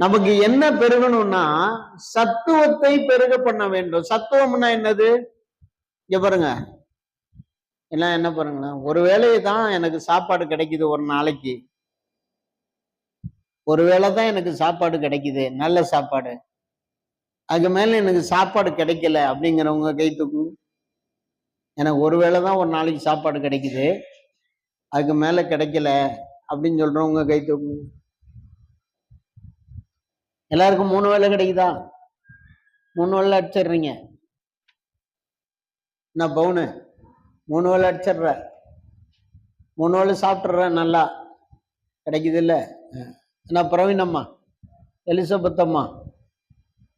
நமக்கு என்ன பெருகணும்னா சத்துவத்தை பெருக பண்ண வேண்டும். சத்துவம்னா என்னது? இங்க பாருங்க, எல்லாம் என்ன பாருங்களேன், ஒரு வேளையை தான் எனக்கு சாப்பாடு கிடைக்குது, ஒரு நாளைக்கு ஒரு வேளை தான் எனக்கு சாப்பாடு கிடைக்குது, நல்ல சாப்பாடு. அதுக்கு மேல எனக்கு சாப்பாடு கிடைக்கல அப்படிங்கிறவங்க கை தூக்கும். எனக்கு ஒரு வேளை தான் ஒரு நாளைக்கு சாப்பாடு கிடைக்குது, அதுக்கு மேல கிடைக்கல அப்படின்னு சொல்றவங்க கை தூக்கும். எல்லாருக்கும் 3 வேளை கிடைக்குதா? 3 வேளை அடிச்சிடுறீங்க. நான் பவுனு 3 வேளை அடிச்சிடுற, 3 வேளை சாப்பிட்ற, நல்லா கிடைக்குது இல்ல? நான் பிரவீன் அம்மா, எலிசபெத் அம்மா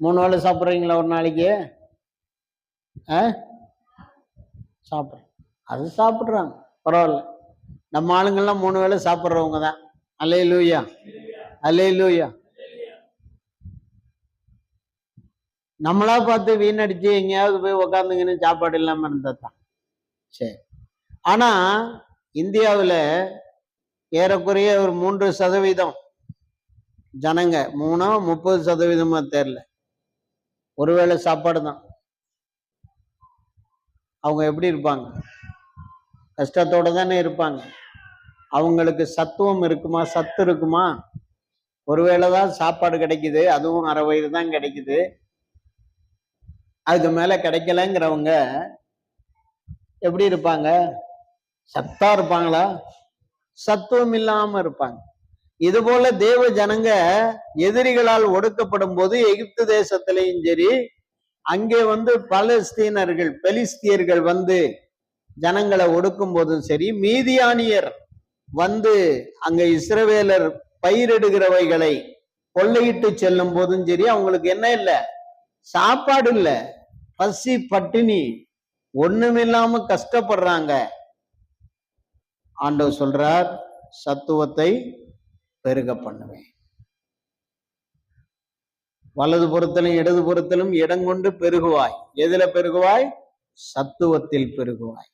3 வேளை சாப்பிட்றீங்களா ஒரு நாளைக்கு? சாப்பிட்றேன், அது சாப்பிட்றாங்க, பரவாயில்ல. நம்ம ஆளுங்கள்லாம் 3 வேளை சாப்பிட்றவங்க தான். அல்லேலூயா, அல்லேலூயா. நம்மளா பார்த்து வீணடிச்சு எங்கேயாவது போய் உக்காந்துங்கன்னு சாப்பாடு இல்லாம இருந்ததுதான் சரி. ஆனா இந்தியாவில் ஏறக்குறைய ஒரு 3% ஜனங்க, 30% தெரியல, ஒருவேளை சாப்பாடு தான். அவங்க எப்படி இருப்பாங்க? கஷ்டத்தோட தானே இருப்பாங்க. அவங்களுக்கு சத்துவம் இருக்குமா? சத்து இருக்குமா? ஒருவேளை தான் சாப்பாடு கிடைக்குது, அதுவும் அரை வயிறு தான் கிடைக்குது, அதுக்கு மேல கிடைக்கலங்கிறவங்க எப்படி இருப்பாங்க? சத்தா இருப்பாங்களா? சத்துவம் இல்லாம இருப்பாங்க. இது போல தேவ ஜனங்க எதிரிகளால் ஒடுக்கப்படும் போது எகிப்து தேசத்திலையும் சரி, அங்கே பலஸ்தீனர்கள், பெலிஸ்தியர்கள் ஜனங்களை ஒடுக்கும் போதும் சரி, மீதியானியர் அங்க இஸ்ரவேலர் பயிரிடுகிறவைகளை கொள்ளையிட்டு செல்லும் போதும் சரி, அவங்களுக்கு என்ன இல்லை? சாப்பாடு இல்ல, பசி பட்டினி, ஒண்ணுமில்லாம கஷ்டப்படுறாங்க. ஆண்டவர் சொல்றார், சத்துவத்தை பெருக பண்ணுவேன். வலது புறத்திலும் இடது புறத்திலும் இடங்கொண்டு பெருகுவாய். எதுல பெருகுவாய்? சத்துவத்தில் பெருகுவாய்.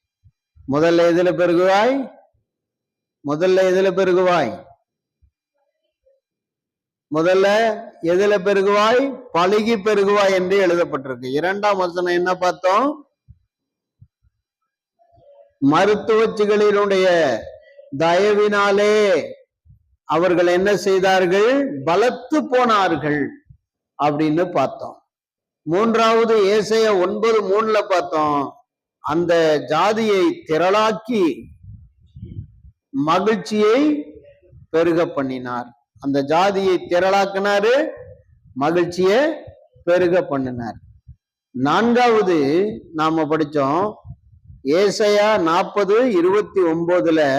முதல்ல எதுல பெருகுவாய்? முதல்ல எதுல பெருகுவாய்? முதல்ல எதுல பெருகுவாய்? பழுகி பெருகுவாய் என்று எழுதப்பட்டிருக்கு. 2ஆம் வசனம் என்ன பார்த்தோம்? மருத்துவச்சிகளினுடைய தயவினாலே அவர்கள் என்ன செய்தார்கள்? பலத்து போனார்கள் அப்படின்னு பார்த்தோம். 3வது ஏசாயா 9:3 பார்த்தோம். அந்த ஜாதியை திரளாக்கி மகிழ்ச்சியை பெருக பண்ணினார். அந்த ஜாதியை திரளாக்கினாரு, மகிழ்ச்சியை பெருக பண்ணினார். 4வது நாம படிச்சோம், ஏசாயா 40:29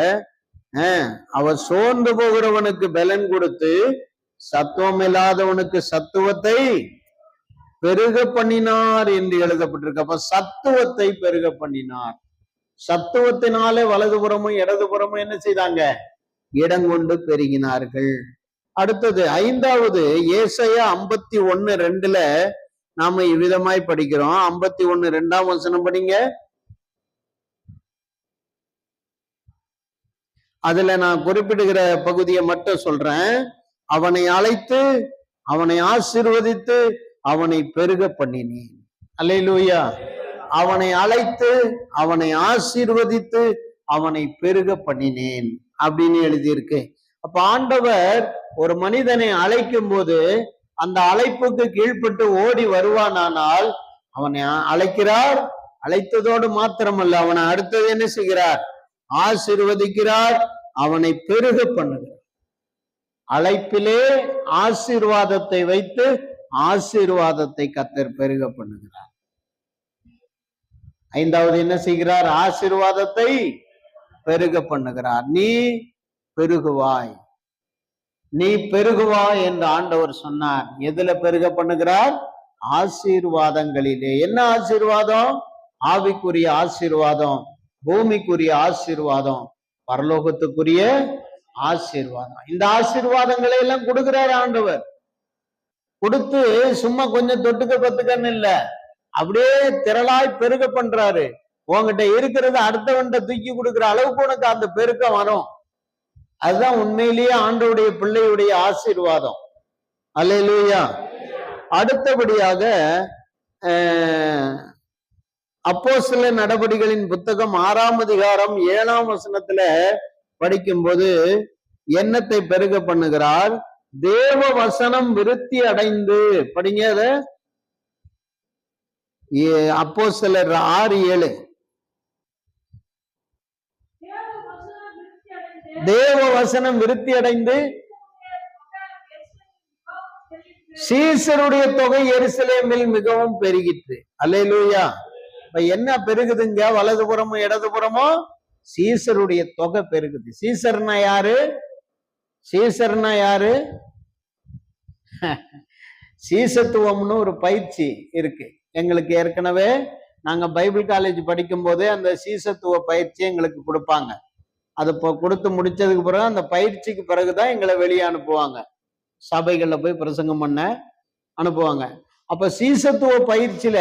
அவர் சோர்ந்து போகிறவனுக்கு பலன் கொடுத்து சத்துவம் இல்லாதவனுக்கு சத்துவத்தை பெருக பண்ணினார் என்று எழுதப்பட்டிருக்கு. அப்ப சத்துவத்தை பெருக பண்ணினார். சத்துவத்தினாலே வலதுபுறமும் இடதுபுறமும் என்ன செய்தாங்க? இடங்கொண்டு பெருகினார்கள். அடுத்தது 5வது ஏசாயா 51:2 நாம இவ்விதமாய் படிக்கிறோம். 51:2 வசனம் படிங்க. அதுல நான் குறிப்பிடுகிற பகுதியை மட்டும் சொல்றேன். அவனை அழைத்து அவனை ஆசீர்வதித்து அவனை பெருக பண்ணினேன். அல்லேலூயா. அவனை அழைத்து அவனை ஆசீர்வதித்து அவனை பெருக பண்ணினேன் அப்படின்னு எழுதியிருக்கு. அப்ப ஆண்டவர் ஒரு மனிதனை அழைக்கும் போது அந்த அழைப்புக்கு கீழ்ப்பட்டு ஓடி வருவானால் அவனை அழைக்கிறார். அழைத்ததோடு மாத்திரமல்ல, அவனை அடுத்தது என்ன செய்கிறார்? ஆசீர்வதிக்கிறார், அவனை பெருக பண்ணுகிறார். அழைப்பிலே ஆசீர்வாதத்தை வைத்து ஆசீர்வாதத்தை கர்த்தர் பெருக பண்ணுகிறார். 5வது என்ன செய்கிறார்? ஆசீர்வாதத்தை பெருக பண்ணுகிறார். நீ பெருகுவாய், நீ பெருகுவாய் என்று ஆண்டவர் சொன்னார். எதுல பெருக பண்ணுகிறார்? ஆசீர்வாதங்களிலே. என்ன ஆசீர்வாதம்? ஆவிக்குரிய ஆசீர்வாதம், பூமிக்குரிய ஆசீர்வாதம், பரலோகத்துக்குரிய ஆசீர்வாதம். இந்த ஆசீர்வாதங்களை எல்லாம் கொடுக்கிறார் ஆண்டவர். கொடுத்து சும்மா கொஞ்சம் தொட்டுக்க பத்துக்கன்னு இல்ல, அப்படியே திரளாய் பெருக பண்றாரு. உங்ககிட்ட இருக்கிறத அடுத்தவன்கிட்ட தூக்கி கொடுக்கிற அளவுக்கு உனக்கு அந்த பெருக்கம் வரும். அதுதான் உண்மையிலேயே ஆண்டவருடைய பிள்ளையுடைய ஆசீர்வாதம். அல்லேலூயா. அடுத்தபடியாக அப்போஸ்தலர் நடபடிகளின் புத்தகம் 6ஆம் அதிகாரம் 7ஆம் வசனத்துல படிக்கும்போது எண்ணத்தை பெருக பண்ணுகிறார். தேவ வசனம் விருத்தி அடைந்து, படிங்க அத, அப்போஸ்தலர் 6:7. தேவ வசனம் விருத்தி அடைந்து சீசருடைய தொகை எருசலேமில் மிகவும் பெருகிற்று. அல்லேலூயா. இப்ப என்ன பெருகுதுங்க? வலதுபுறமும் இடதுபுறமும் சீசருடைய தொகை பெருகுது. சீசர்னா யாரு? சீசர்னா யாரு? சீசத்துவம்னு ஒரு பயிற்சி இருக்கு எங்களுக்கு. ஏற்கனவே நாங்க பைபிள் காலேஜ் படிக்கும் போதே அந்த சீசத்துவ பயிற்சி எங்களுக்கு கொடுப்பாங்க. அது கொடுத்து முடிச்சதுக்கு பிறகு அந்த பயிற்சிக்கு பிறகுதான் எங்களை வெளியே அனுப்புவாங்க, சபைகள்ல போய் பிரசங்கம் பண்ண அனுப்புவாங்க. அப்ப சீசத்துவ பயிற்சியில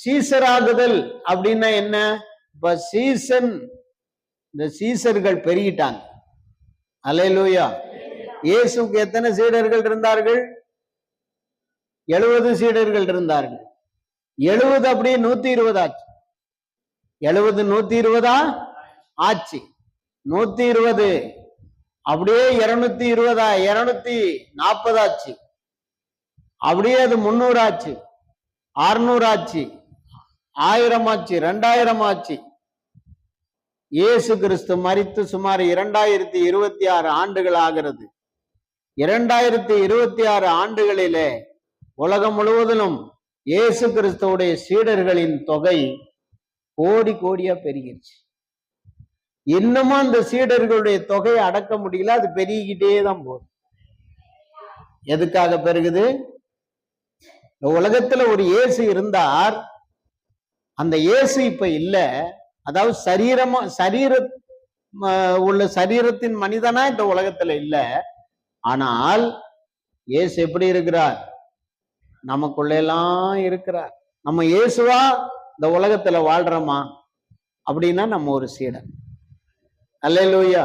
சீசராகுதல் அப்படின்னா என்ன? இப்ப இந்த சீசர்கள் பெருகிட்டாங்க. அல்லேலூயா. இயேசுக்கு எத்தனை சீடர்கள் இருந்தார்கள்? 70 சீடர்கள் இருந்தார்கள். 70 அப்படியே 120 ஆச்சு. 70 120 ஆச்சு. 120 அப்படியே 220 240 ஆச்சு. அப்படியே அது 300 ஆச்சு, 600 ஆச்சு, 1000 ஆச்சு, 2000 ஆச்சு. இயேசு கிறிஸ்து மரித்து சுமார் 2026 ஆண்டுகள் ஆகிறது. 2026 ஆண்டுகளிலே உலகம் முழுவதிலும் இயேசு கிறிஸ்துவுடைய சீடர்களின் தொகை கோடி கோடியா பெருகிடுச்சு. இன்னமும் அந்த சீடர்களுடைய தொகையை அடக்க முடியல, அது பெருகிக்கிட்டே தான் போகுது. எதுக்காக பெருகுது? உலகத்துல ஒரு இயேசு இருந்தார், அந்த இயேசு இப்ப இல்ல. அதாவது சரீரத்தின் மனிதனா இந்த உலகத்துல இல்ல. ஆனால் இயேசு எப்படி இருக்கிறார்? நமக்குள்ள எல்லாம் இருக்கிறார். நம்ம இயேசுவா இந்த உலகத்துல வாழ்றோமா அப்படின்னா நம்ம ஒரு சீடன். அல்லேலூயா.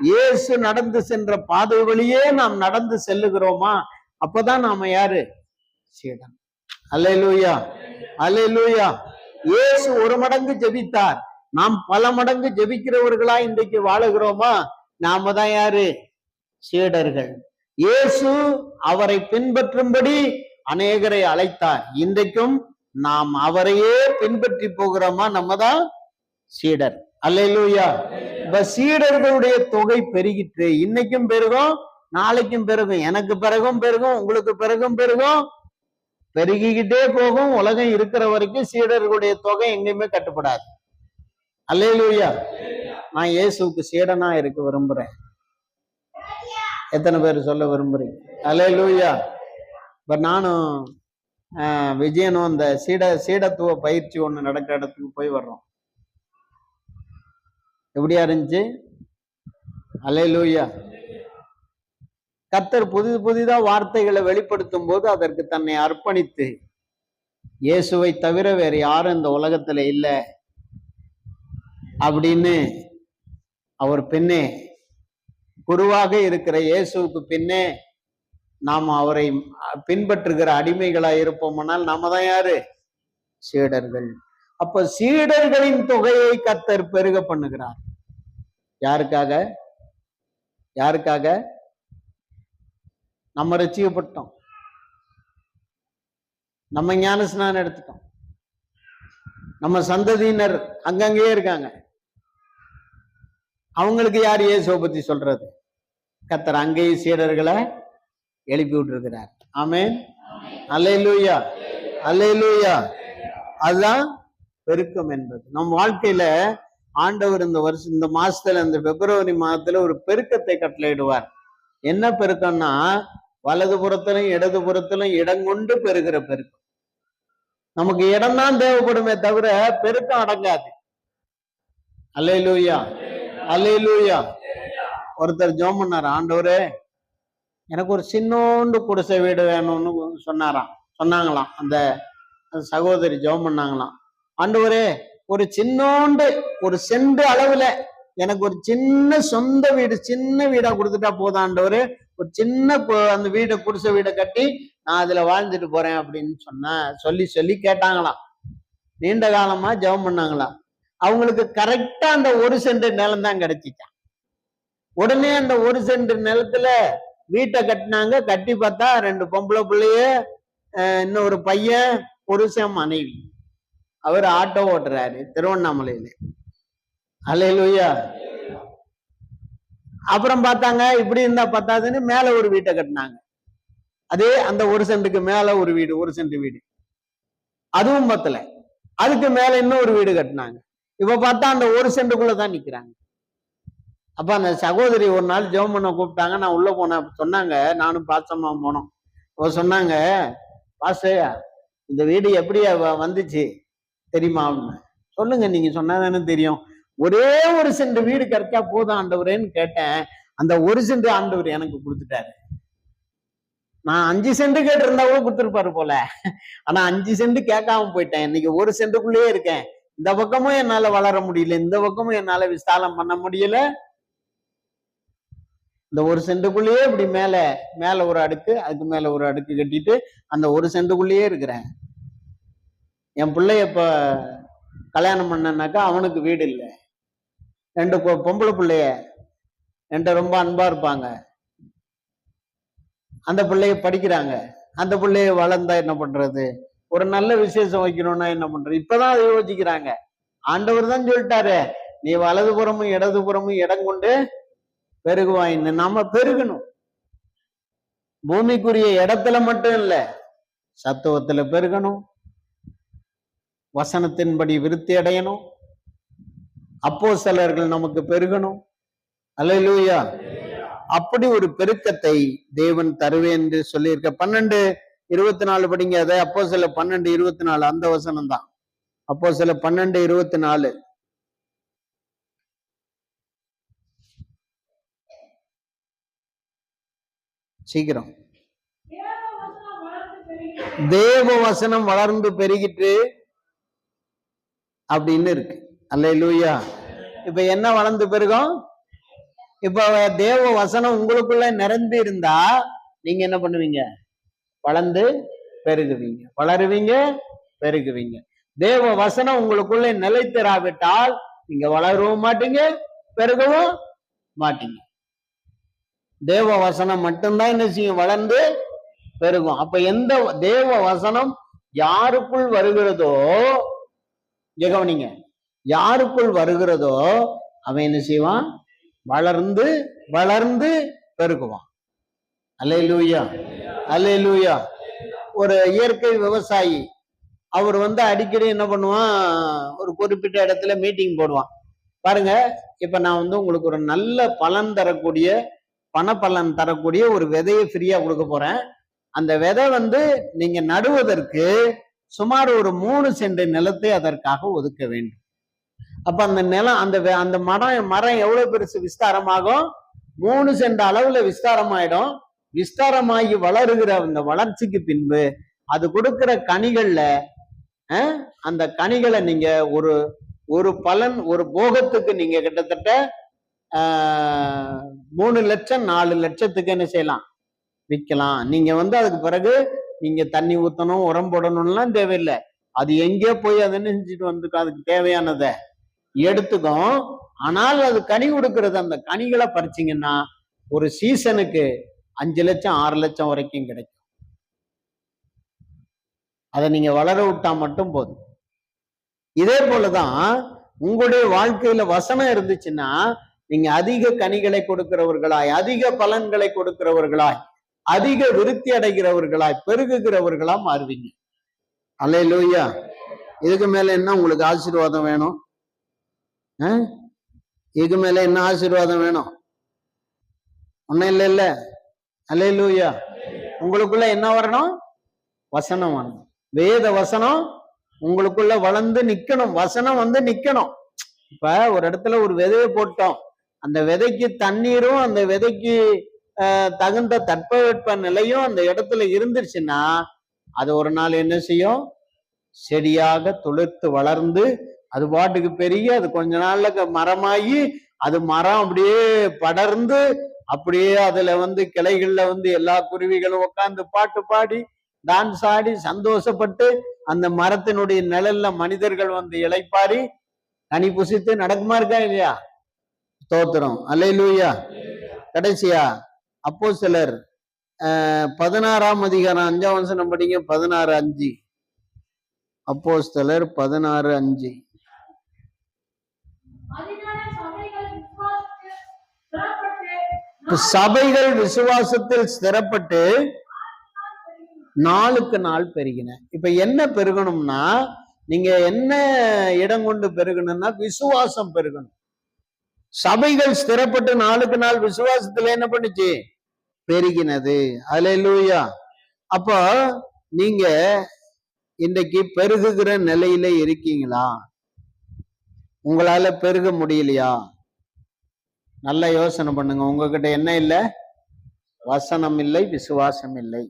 இயேசு நடந்து சென்ற பாதை வழியே நாம் நடந்து செல்லுகிறோமா? அப்பதான் நாம யாரு? சீடன். அல்லேலூயா, அல்லேலூயா. இயேசு ஒரு மடங்கு ஜெபித்தார், நாம் பல மடங்கு ஜெபிக்கிறவர்களா இன்றைக்கு வாழுகிறோமா? நாம தான் யாரு? சீடர்கள். இயேசு அவரை பின்பற்றும்படி அநேகரை அழைத்தார். இன்றைக்கும் நாம் அவரையே பின்பற்றி போகிறோமா? நம்ம தான் சீடர். அல்லேலூயா. இப்ப சீடர்களுடைய தொகை பெருகிற்று. இன்னைக்கும் பெருகும், நாளைக்கும் பெருகும், எனக்கு பிறகும் பெருகும், உங்களுக்கு பிறகும் பெருகும், பெருகிக்கிட்டே போகும். உலகம் இருக்கிற வரைக்கும் சீடர்களுடைய தொகை எங்கேயுமே கட்டுப்படாது. அல்லேலூயா. நான் இயேசுக்கு சீடனா இருக்க விரும்புறேன். எத்தனை பேர் சொல்ல விரும்புறீங்க? அல்லேலூயா. இப்ப நானும் விஜயனும் அந்த சீடத்துவ பயிற்சி ஒண்ணு நடக்கிற இடத்துக்கு போய் வர்றோம். எப்படியா இருந்துச்சு? அல்லேலூயா. கர்த்தர் புதிதா வார்த்தைகளை வெளிப்படுத்தும் போது அதற்கு தன்னை அர்ப்பணித்து, இயேசுவை தவிர வேற யாரும் இந்த உலகத்துல இல்லை அப்படின்னு அவர் பின்னே, குருவாக இருக்கிற இயேசுவுக்கு பின்னே நாம் அவரை பின்பற்றுகிற அடிமைகளா இருப்போம்னால் நாம தான் யாரு? சீடர்கள். அப்ப சீடர்களின் தொகையை கர்த்தர் பெருக பண்ணுகிறார். யாருக்காக? யாருக்காக? நம்ம ரட்சிக்கப்பட்டோம், நம்ம ஞானஸ்நானம் எடுத்துட்டோம், நம்ம சந்ததியினர் அங்கங்கேயே இருக்காங்க. அவங்களுக்கு யார் இயேசுவை பத்தி சொல்றது? கர்த்தர் அங்கேயும் சீடர்களை எழுப்பி விட்டுருக்கிறார். ஆமென். அல்லேலூயா, அல்லேலூயா. அதுதான் பெருக்கம் என்பது. நம் வாழ்க்கையில ஆண்டவர் இந்த மாசத்துல, இந்த பிப்ரவரி மாதத்துல ஒரு பெருக்கத்தை கட்டளையிடுவார். என்ன பெருக்கம்னா, வலதுபுறத்திலும் இடதுபுறத்திலும் இடம் கொண்டு பெருகிற பெருக்கம். நமக்கு இடம் தான் தேவைப்படுமே தவிர பெருக்கம் அடங்காது. அல்லேலூயா, அல்லேலூயா. ஒருத்தர் ஜெபம் பண்ணார், ஆண்டவரே எனக்கு ஒரு சின்னோண்டு குடிசை வீடு வேணும்னு சொன்னாங்களாம். அந்த சகோதரி ஜெபம் பண்ணாங்களாம், ஆண்டவரே ஒரு சின்னோண்டு, ஒரு செண்டு அளவுல எனக்கு ஒரு சின்ன சொந்த வீடு, சின்ன வீடா கொடுத்துட்டா போதும் ஆண்டவரே, ஒரு சின்ன அந்த வீடை குடிசை வீடை கட்டி நான் அதுல வாழ்ந்துட்டு போறேன் அப்படின்னு சொல்லி சொல்லி கேட்டாங்களாம். நீண்ட காலமா ஜெபம் பண்ணாங்களாம். அவங்களுக்கு கரெக்டா அந்த 1 சென்ட் நிலம் தான் கிடைச்சிச்சான். உடனே அந்த 1 சென்ட் நிலத்துல வீட்டை கட்டினாங்க. கட்டி பார்த்தா 2 பொம்பளை பிள்ளைய, இன்னொரு பையன், புருஷன், மனைவி. அவர் ஆட்டோ ஓட்டுறாரு திருவண்ணாமலையில. அல்லேலூயா. அப்புறம் பார்த்தாங்க இப்படி இருந்தா பத்தாதுன்னு மேல ஒரு வீட்டை கட்டினாங்க. அதே அந்த 1 சென்ட்டுக்கு மேல ஒரு வீடு, 1 சென்ட் வீடு, அதுவும் பத்தல. அதுக்கு மேல இன்னும் ஒரு வீடு கட்டினாங்க. இப்ப பார்த்தா அந்த 1 சென்ட்டுக்குள்ளதான் நிக்கிறாங்க. அப்ப அந்த சகோதரி ஒரு நாள் ஜெபம் பண்ண கூப்பிட்டாங்க. நான் உள்ள போனேன். சொன்னாங்க, நானும் பாசமா போனோம். சொன்னாங்க, பாஸ்டர் இந்த வீடு எப்படி வந்துச்சு தெரியுமா? சொல்லுங்க, நீங்க சொன்னாதானே தெரியும். ஒரே 1 சென்ட் வீடு கிடைச்சா போதும் ஆண்டவரேன்னு கேட்டேன். அந்த 1 சென்ட் ஆண்டவர் எனக்கு கொடுத்துட்டாரு. நான் 5 சென்ட் கேட்டு இருந்தா கூட கொடுத்துருப்பாரு போல. ஆனா 5 சென்ட் கேட்காம போயிட்டேன். இன்னைக்கு 1 சென்ட்டுக்குள்ளேயே இருக்கேன். இந்த பக்கமும் என்னால வளர முடியல, இந்த பக்கமும் என்னால விஸ்தாலம் பண்ண முடியல. இந்த 1 சென்ட்டுக்குள்ளேயே இப்படி மேல ஒரு அடுக்கு, அதுக்கு மேல ஒரு அடுக்கு கட்டிட்டு அந்த 1 சென்ட்டுக்குள்ளேயே இருக்கிறேன். என் பிள்ளைய இப்ப கல்யாணம் பண்ணனாக்கா அவனுக்கு வீடு இல்லை. 2 பொம்பளை பிள்ளைய, 2 ரொம்ப அன்பா இருப்பாங்க. அந்த பிள்ளைய படிக்கிறாங்க. அந்த பிள்ளைய வளர்ந்தா என்ன பண்றது? ஒரு நல்ல விசேஷம் வைக்கணும்னா என்ன பண்றது? இப்பதான் அதை யோசிக்கிறாங்க. ஆண்டவர் தான் சொல்லிட்டாரு, நீ வலதுபுறமும் இடதுபுறமும் இடம் கொண்டு பெருகுவாயின்னு. நாம பெருகணும். பூமிக்குரிய இடத்துல மட்டும் இல்ல, சத்துவத்துல பெருகணும், வசனத்தின்படி விருத்தி அடையணும், அப்போஸ்தலர்கள் நமக்கு பெருகணும். அல்லேலூயா. அப்படி ஒரு பெருக்கத்தை தேவன் தருவேன் என்று சொல்லியிருக்க. 12:24 படிங்க. அதை அப்போஸ்தலர் 12:24 அந்த வசனம் தான். அப்போஸ்தலர் 12:24. சீக்கிரம். தேவ வசனம் வளர்ந்து பெருகிட்டு அப்படின்னு இருக்கு. அல்லேலூயா. இப்ப என்ன வளர்ந்து பெருகும்? இப்ப தேவ வசனம் உங்களுக்குள்ள நிறைந்து இருந்தா நீங்க என்ன பண்ணுவீங்க? வளர்ந்து பெருகுவீங்க, வளருவீங்க, பெருகுவீங்க. தேவ வசனம் உங்களுக்குள்ள நிலைத்திராவிட்டால் நீங்க வளரவும் மாட்டீங்க, பெருகவும் மாட்டீங்க. தேவ வசனம் மட்டும்தான் என்ன செய்யும்? வளர்ந்து பெருகும். அப்ப எந்த தேவ வசனம் யாருக்குள் வருகிறதோ, கவனிங்க, யாருக்குள் வருகிறதோ அவன் என்ன செய்வான்? வளர்ந்து வளர்ந்து பெருகுவான். அல்லேலூயா, அல்லேலூயா. ஒரு இயற்கை விவசாயி அவர் அடிக்கடி என்ன பண்ணுவான்? ஒரு குறிப்பிட்ட இடத்துல மீட்டிங் போடுவான். பாருங்க, இப்ப நான் உங்களுக்கு ஒரு நல்ல பலன் தரக்கூடிய, பணப்பலன் தரக்கூடிய ஒரு விதையை ஃப்ரீயா கொடுக்க போறேன். அந்த விதை நீங்க நடுவதற்கு சுமார் ஒரு 3 சென்ட் நிலத்தை அதற்காக ஒதுக்க வேண்டும். அப்ப அந்த நிலம், அந்த மரம் எவ்வளவு பெருசு விஸ்தாரமாகும்? 3 சென்ட் அளவுல விஸ்தாரமாயிடும். விஸ்தாரமாகி வளருகிற அந்த வளர்ச்சிக்கு பின்பு அது கொடுக்கிற கனிகள்ல, அந்த கனிகளை நீங்க ஒரு பலன், ஒரு போகத்துக்கு நீங்க கிட்டத்தட்ட 3 லட்சம் 4 லட்சத்துக்கு என்ன செய்யலாம்? விற்கலாம். நீங்க அதுக்கு பிறகு நீங்க தண்ணி ஊத்தணும், உரம் போடணும்லாம் தேவையில்லை. அது எங்கே போய் அதை செஞ்சுட்டு அதுக்கு தேவையானதை எடுத்துக்கும். ஆனால் அது கனி கொடுக்கறது, அந்த கனிகளை பறிச்சிங்கன்னா ஒரு சீசனுக்கு 5 லட்சம் 6 லட்சம் வரைக்கும் கிடைக்கும். அதை நீங்க வளர விட்டா மட்டும் போதும். இதே போலதான் உங்களுடைய வாழ்க்கையில வசனம் இருந்துச்சுன்னா நீங்க அதிக கனிகளை கொடுக்கிறவர்களாய், அதிக பலன்களை கொடுக்கிறவர்களாய், அதிக விருத்தி அடைகிறவர்களாய், பெருகுகிறவர்களா மாறுவீங்க. அல்லேலூயா. இதுக்கு மேல என்ன உங்களுக்கு ஆசீர்வாதம் வேணும்? இதுக்கு மேல என்ன ஆசீர்வாதம் வேணும்? ஒன்னும் இல்ல. அல்லேலூயா. உங்களுக்குள்ள என்ன வரணும்? வசனம் வரணும். வேத வசனம் உங்களுக்குள்ள வளர்ந்து நிக்கணும். வசனம் நிக்கணும். இப்ப ஒரு இடத்துல ஒரு விதையை போட்டோம், அந்த விதைக்கு தண்ணீரும் அந்த விதைக்கு தகுந்த தட்பவெட்ப நிலையும் அந்த இடத்துல இருந்துருச்சுன்னா அது ஒரு நாள் என்ன செய்யும்? செடியாக துளிர்த்து வளர்ந்து அது பாட்டுக்கு பெரிய, அது கொஞ்ச நாள்ல மரமாகி, அது மரம் அப்படியே படர்ந்து அப்படியே அதுல கிளைகள்ல எல்லா குருவிகளும் உட்கார்ந்து பாட்டு பாடி டான்ஸ் ஆடி சந்தோஷப்பட்டு அந்த மரத்தினுடைய நிழல்ல மனிதர்கள் இளைப்பாரி கனி புசித்து நடக்குமா இருக்கா இல்லையா? ஸ்தோத்திரம், அல்லேலூயா. கடைசியா அப்போஸ்தலர் 16ஆம் அதிகாரம் 5ஆம் வசனம் படிங்க. 16:5. அப்போஸ்தலர் 16:5. சபைகள் விசுவாசத்தில் ஸ்திரப்பட்டு நாளுக்கு நாள் பெருகின. இப்ப என்ன பெருகணும்னா, நீங்க என்ன இடம் கொண்டு பெருகணும்னா விசுவாசம் பெருகணும். சபைகள் ஸ்திரப்பட்டு நாளுக்கு நாள் விசுவாசத்துல என்ன பண்ணுச்சு? பெருகினது. அல்லேலூயா. அப்போ நீங்க இன்றைக்கு பெருகுகிற நிலையில இருக்கீங்களா? உங்களால பெருக முடியலையா? நல்ல யோசனை பண்ணுங்க. உங்ககிட்ட என்ன இல்லை? வசனம் இல்லை, விசுவாசம் இல்லை.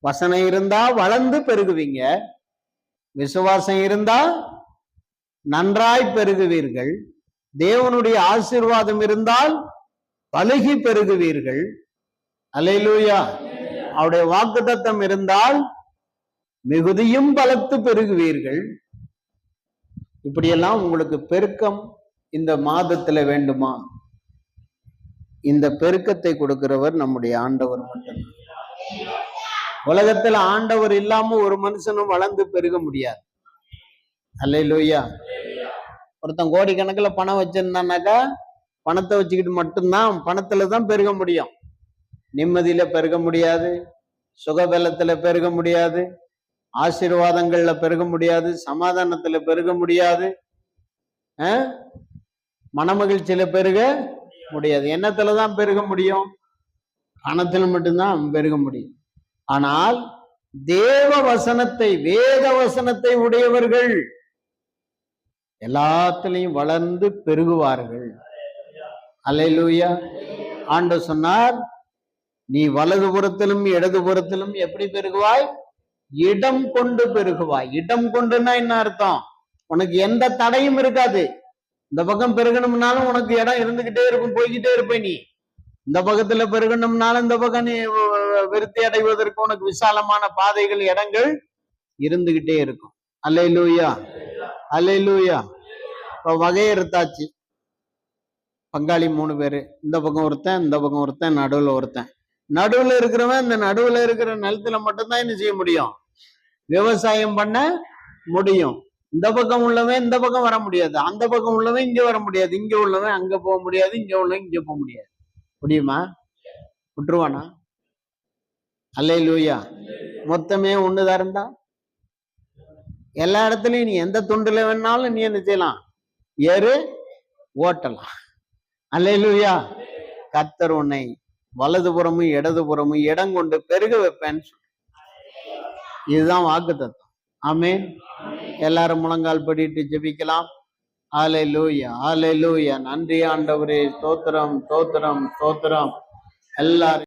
வசனம் இருந்தா வளர்ந்து பெருகுவீங்க, விசுவாசம் இருந்தா நன்றாய் பெருகுவீர்கள், தேவனுடைய ஆசீர்வாதம் இருந்தால் பலுகி பெருகுவீர்கள். அல்லேலூயா. அவருடைய வாக்குத்தத்தம் இருந்தால் மிகுதியும் பலத்து பெருகுவீர்கள். இப்படியெல்லாம் உங்களுக்கு பெருக்கம் இந்த மாதத்துல வேண்டுமா? இந்த பெருக்கத்தை கொடுக்கிறவர் நம்முடைய ஆண்டவர் மட்டும்தான். உலகத்துல ஆண்டவர் இல்லாம ஒரு மனுஷனும் வளர்ந்து பெருக முடியாது. அல்லேலூயா. ஒருத்தன் கோடிக்கணக்கில் பணம் வச்சிருந்தானாக்கா பணத்தை வச்சுக்கிட்டு மட்டும்தான் பணத்துலதான் பெருக முடியும். நிம்மதியில பெருக முடியாது, சுகபலத்துல பெருக முடியாது, ஆசீர்வாதங்கள்ல பெருக முடியாது, சமாதானத்துல பெருக முடியாது, மனமகிழ்ச்சியில பெருக முடியாது. எண்ணத்துலதான் பெருக முடியும்? பணத்துல மட்டும்தான் பெருக முடியும். ஆனால் தேவ வசனத்தை, வேத வசனத்தை உடையவர்கள் எல்லாத்திலையும் வளர்ந்து பெருகுவார்கள். அல்லேலூயா. ஆண்டவர் சொன்னார், நீ வலது புறத்திலும் இடது புறத்திலும் எப்படி பெருகுவாய்? இடம் கொண்டு பெருகுவாய். இடம் கொண்டுன்னா என்ன அர்த்தம்? உனக்கு எந்த தடையும் இருக்காது. இந்த பக்கம் பெருகணும்னாலும் உனக்கு இடம் இருந்துகிட்டே இருக்கும், போய்கிட்டே இருப்ப. நீ இந்த பக்கத்துல பெருகணும்னாலும் இந்த பக்கம் நீ விருத்தி அடைவதற்கு உனக்கு விசாலமான பாதைகள், இடங்கள் இருந்துகிட்டே இருக்கும். அல்லேலூயா, அல்லேலூயா. இப்ப வகையறுத்தாச்சு. பங்காளி 3 பேரு, இந்த பக்கம் ஒருத்தன், இந்த பக்கம் ஒருத்தன், நடுவுல ஒருத்தன். நடுவுல இருக்கிறவன் இந்த நடுவுல இருக்கிற நிலத்துல மட்டும்தான் என்ன செய்ய முடியும்? விவசாயம் பண்ண முடியும். இந்த பக்கம் உள்ளவன் இந்த பக்கம் வர முடியாது, அந்த பக்கம் உள்ளவன் இங்க வர முடியாது, இங்க உள்ளவன் அங்க போக முடியாது, இங்க உள்ளவன் இங்க போக முடியாது. முடியுமா? விட்டுருவானா? அல்லேலூயா. மொத்தமே ஒண்ணுதான் இருந்தா எல்லா இடத்துலயும் நீ எந்த துண்டுல வேணாலும் நீ என்ன செய்யலாம்? ஏறு ஓட்டலாம். அல்லேலூயா. கர்த்தர் உன்னை வலதுபுறமும் இடதுபுறமும் இடம் கொண்டு பெருக வைப்பேன்னு சொல்ற. இதுதான் வாக்குத்தத்தம். ஆமென். எல்லாரும் முழங்கால் படிட்டு ஜெபிக்கலாம். அல்லேலூயா, அல்லேலூயா. நன்றி ஆண்டவரே. ஸ்தோத்திரம், ஸ்தோத்திரம், ஸ்தோத்திரம். எல்லாரும்